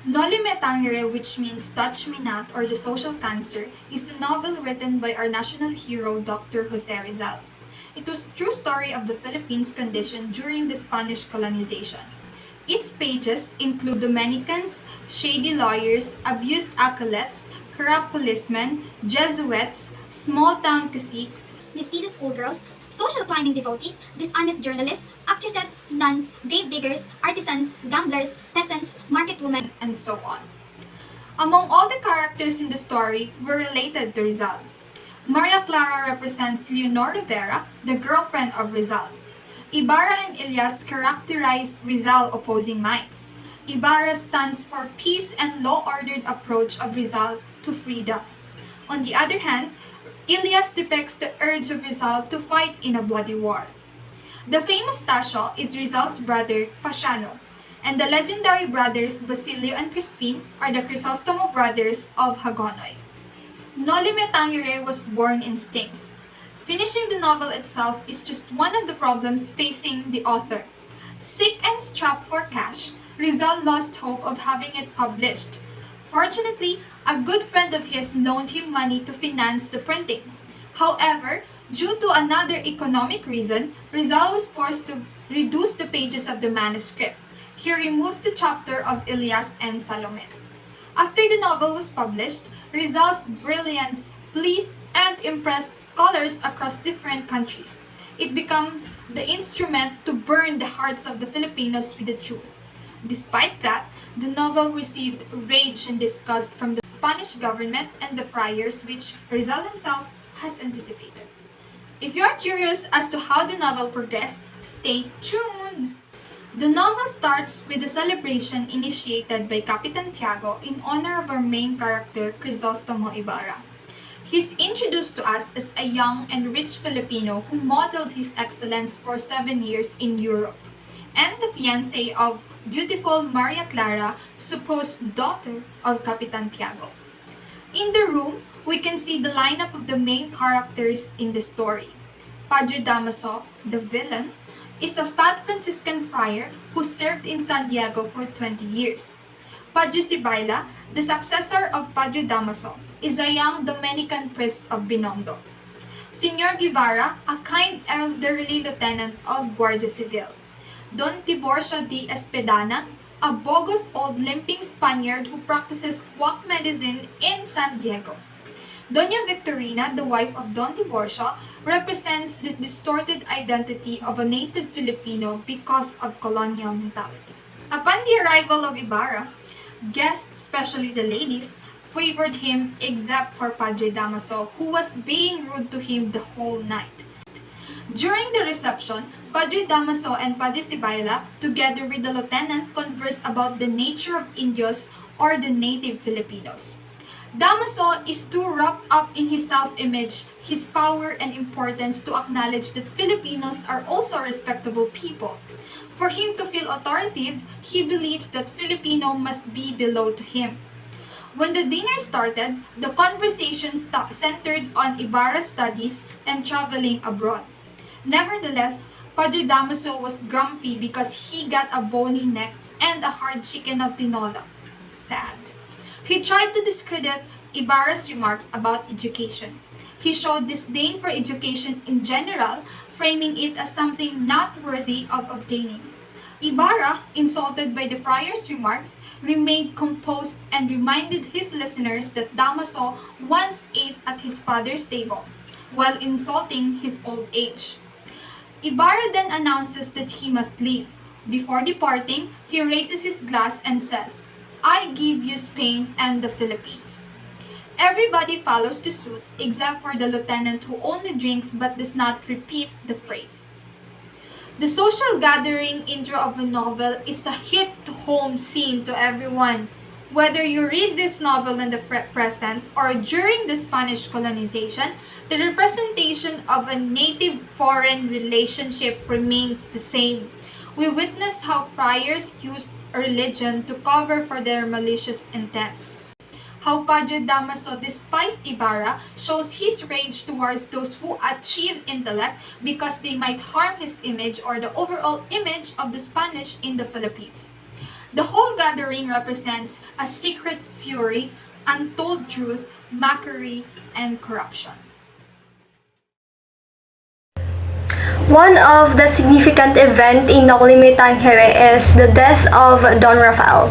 Noli Tangere, which means Touch Me Not or The Social Cancer, is a novel written by our national hero Dr. Jose Rizal. It was a true story of the Philippines' condition during the Spanish colonization. Its pages include Dominicans, shady lawyers, abused acolytes, corrupt policemen, Jesuits, small-town caciques, mestizo schoolgirls, social climbing devotees, dishonest journalists, actresses, nuns, grave diggers, artisans, gamblers, peasants, market women, and so on. Among all the characters in the story were related to Rizal. Maria Clara represents Leonor Rivera, the girlfriend of Rizal. Ibarra and Elias characterize Rizal opposing minds. Ibarra stands for peace and law-ordered approach of Rizal to freedom. On the other hand, Elias depicts the urge of Rizal to fight in a bloody war. The famous Tasio is Rizal's brother, Pasiano, and the legendary brothers Basilio and Crispin are the Crisostomo brothers of Hagonoy. Noli Tangere was born in stings. Finishing the novel itself is just one of the problems facing the author. Sick and strapped for cash, Rizal lost hope of having it published. Fortunately, a good friend of his loaned him money to finance the printing. However, due to another economic reason, Rizal was forced to reduce the pages of the manuscript. He removes the chapter of Elias and Salome. After the novel was published, Rizal's brilliance pleased and impressed scholars across different countries. It becomes the instrument to burn the hearts of the Filipinos with the truth. Despite that, the novel received rage and disgust from the Spanish government and the friars, which Rizal himself has anticipated. If you are curious as to how the novel progressed, stay tuned! The novel starts with a celebration initiated by Capitan Tiago in honor of our main character, Crisostomo Ibarra. He's introduced to us as a young and rich Filipino who modeled his excellence for 7 years in Europe, and the fiancé of beautiful Maria Clara, supposed daughter of Capitan Tiago. In the room, we can see the lineup of the main characters in the story. Padre Damaso, the villain, is a fat Franciscan friar who served in San Diego for 20 years. Padre Sibayla, the successor of Padre Damaso, is a young Dominican priest of Binondo. Senor Guevara, a kind elderly lieutenant of Guardia Civil. Don Tiborcio de Espedana, a bogus old limping Spaniard who practices quack medicine in San Diego. Doña Victorina, the wife of Don Tiborcio, represents the distorted identity of a native Filipino because of colonial mentality. Upon the arrival of Ibarra, guests, especially the ladies, favored him except for Padre Damaso, who was being rude to him the whole night. During the reception, Padre Damaso and Padre Sibayla, together with the lieutenant, conversed about the nature of Indios or the native Filipinos. Damaso is too wrapped up in his self-image, his power and importance to acknowledge that Filipinos are also respectable people. For him to feel authoritative, he believes that Filipino must be below to him. When the dinner started, the conversation centered on Ibarra's studies and traveling abroad. Nevertheless, Padre Damaso was grumpy because he got a bony neck and a hard chicken of tinola. Sad. He tried to discredit Ibarra's remarks about education. He showed disdain for education in general, framing it as something not worthy of obtaining. Ibarra, insulted by the friar's remarks, remained composed and reminded his listeners that Damaso once ate at his father's table, while insulting his old age. Ibarra then announces that he must leave. Before departing, he raises his glass and says, "I give you Spain and the Philippines." Everybody follows the suit except for the lieutenant who only drinks but does not repeat the phrase. The social gathering intro of a novel is a hit-home scene to everyone. Whether you read this novel in the present or during the Spanish colonization, the representation of a native-foreign relationship remains the same. We witnessed how friars used religion to cover for their malicious intents. How Padre Damaso despised Ibarra shows his rage towards those who achieve intellect because they might harm his image or the overall image of the Spanish in the Philippines. The whole slandering represents a secret fury, untold truth, mockery, and corruption. One of the significant events in Noli Tangere is the death of Don Rafael.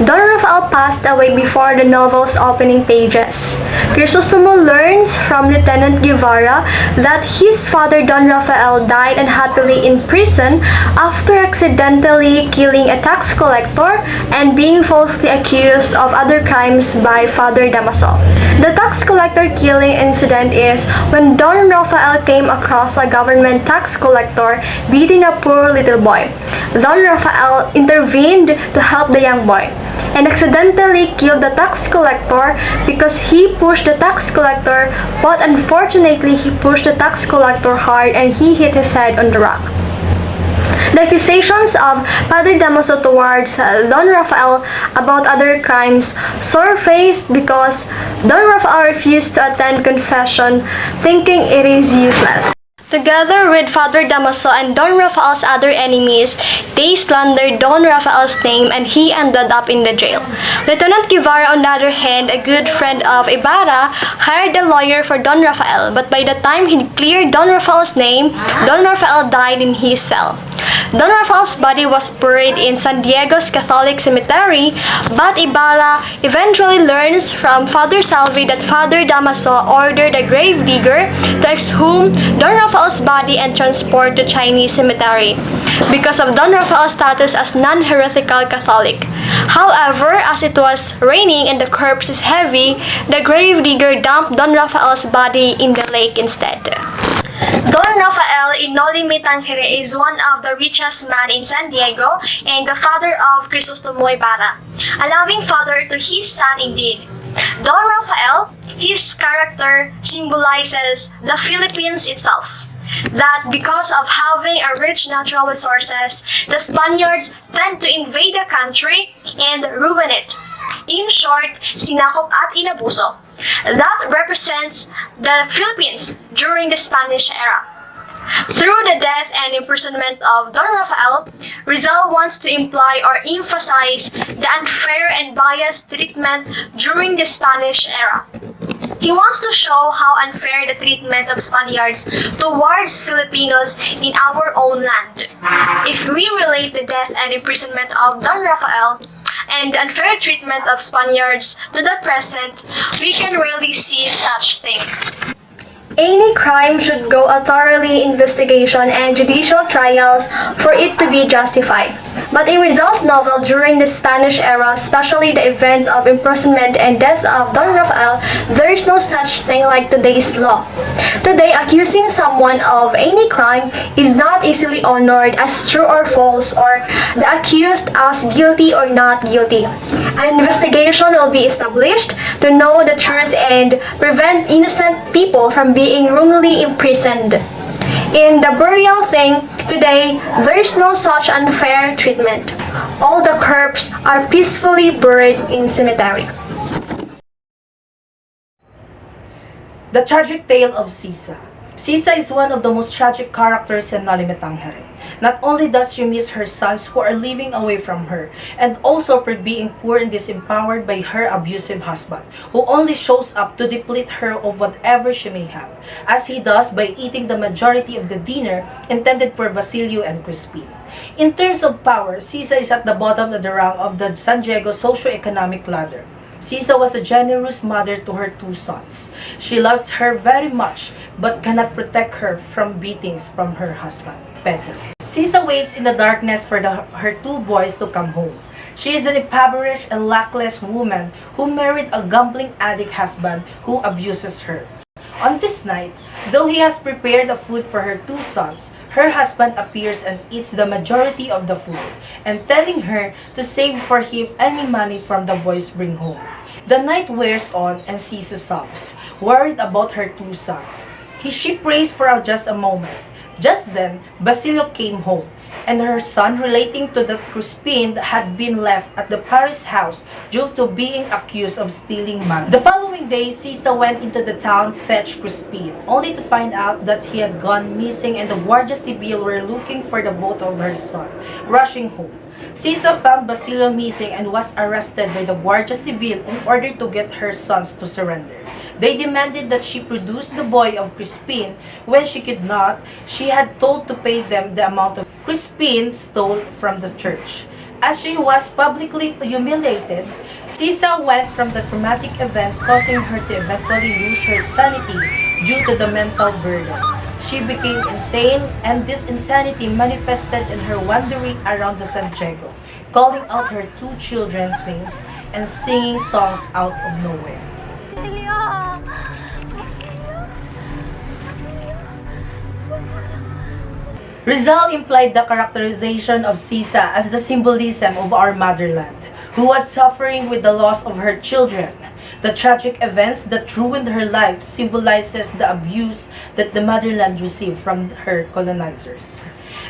Don Rafael passed away before the novel's opening pages. Crisostomo learns from Lieutenant Guevara that his father Don Rafael died unhappily in prison after accidentally killing a tax collector and being falsely accused of other crimes by Father Damaso. The tax collector killing incident is when Don Rafael came across a government tax collector beating a poor little boy. Don Rafael intervened to help the young boy and accidentally killed the tax collector because he pushed the tax collector, but unfortunately he pushed the tax collector hard and he hit his head on the rock. The accusations of Father Damaso towards Don Rafael about other crimes surfaced because Don Rafael refused to attend confession, thinking it is useless. Together with Father Damaso and Don Rafael's other enemies, they slandered Don Rafael's name and he ended up in the jail. Lieutenant Guevara, on the other hand, a good friend of Ibarra, hired a lawyer for Don Rafael, but by the time he cleared Don Rafael's name, Don Rafael died in his cell. Don Rafael's body was buried in San Diego's Catholic Cemetery, but Ibarra eventually learns from Father Salvi that Father Damaso ordered a grave digger to exhume Don Rafael's body and transport to Chinese cemetery because of Don Rafael's status as non-heretical Catholic. However, as it was raining and the corpse is heavy, the grave digger dumped Don Rafael's body in the lake instead. Don Rafael in Noli Tangere is one of the richest men in San Diego and the father of Crisostomo Ibarra, a loving father to his son indeed. Don Rafael, his character symbolizes the Philippines itself. That because of having a rich natural resources, the Spaniards tend to invade the country and ruin it. In short, sinakop at inabuso. That represents the Philippines during the Spanish era. Through the death and imprisonment of Don Rafael, Rizal wants to imply or emphasize the unfair and biased treatment during the Spanish era. He wants to show how unfair the treatment of Spaniards towards Filipinos in our own land. If we relate the death and imprisonment of Don Rafael and the unfair treatment of Spaniards to the present, we can rarely see such thing. Any crime should go a thoroughly investigation and judicial trials for it to be justified. But in Rizal's novel during the Spanish era, especially the event of imprisonment and death of Don Rafael, there is no such thing like today's law. Today, accusing someone of any crime is not easily honored as true or false, or the accused as guilty or not guilty. An investigation will be established to know the truth and prevent innocent people from being wrongly imprisoned. In the burial thing, today, there is no such unfair treatment. All the corpses are peacefully buried in cemetery. The tragic tale of Sisa. Sisa is one of the most tragic characters in Noli Tangere. Not only does she miss her sons who are living away from her, and also for being poor and disempowered by her abusive husband, who only shows up to deplete her of whatever she may have, as he does by eating the majority of the dinner intended for Basilio and Crispin. In terms of power, Sisa is at the bottom of the rung of the San Diego socio-economic ladder. Sisa was a generous mother to her two sons. She loves her very much, but cannot protect her from beatings from her husband, Pedro. Sisa waits in the darkness for her two boys to come home. She is an impoverished and luckless woman who married a gambling addict husband who abuses her. On this night, though he has prepared the food for her two sons, her husband appears and eats the majority of the food, and telling her to save for him any money from the boys bring home. The night wears on and Sisa sobs, worried about her two sons. She prays for just a moment. Just then, Basilio came home, and her son relating to that Crispin had been left at the parish house due to being accused of stealing money. The following day, Sisa went into the town to fetch Crispin, only to find out that he had gone missing and the Guardia Civil were looking for the boat of her son, rushing home. Sisa found Basilio missing and was arrested by the Guardia Civil in order to get her sons to surrender. They demanded that she produce the boy of Crispin. When she could not, she had told to pay them the amount of Crispin stole from the church. As she was publicly humiliated, Sisa went from the traumatic event, causing her to eventually lose her sanity due to the mental burden. She became insane, and this insanity manifested in her wandering around the San Diego, calling out her two children's names and singing songs out of nowhere. Rizal implied the characterization of Sisa as the symbolism of our motherland, who was suffering with the loss of her children. The tragic events that ruined her life symbolizes the abuse that the motherland received from her colonizers.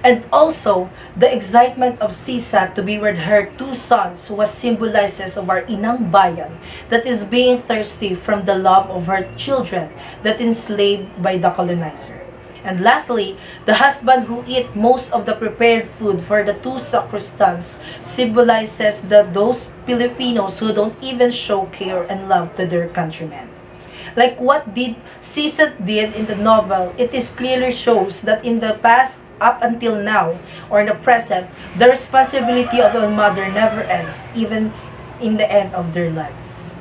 And also, the excitement of Sisa to be with her two sons was symbolizes of our inang bayan that is being thirsty from the love of her children that enslaved by the colonizer. And lastly, the husband who eat most of the prepared food for the two sacristans symbolizes those Filipinos who don't even show care and love to their countrymen. Like what did Sisa did in the novel, it is clearly shows that in the past up until now or in the present, the responsibility of a mother never ends, even in the end of their lives.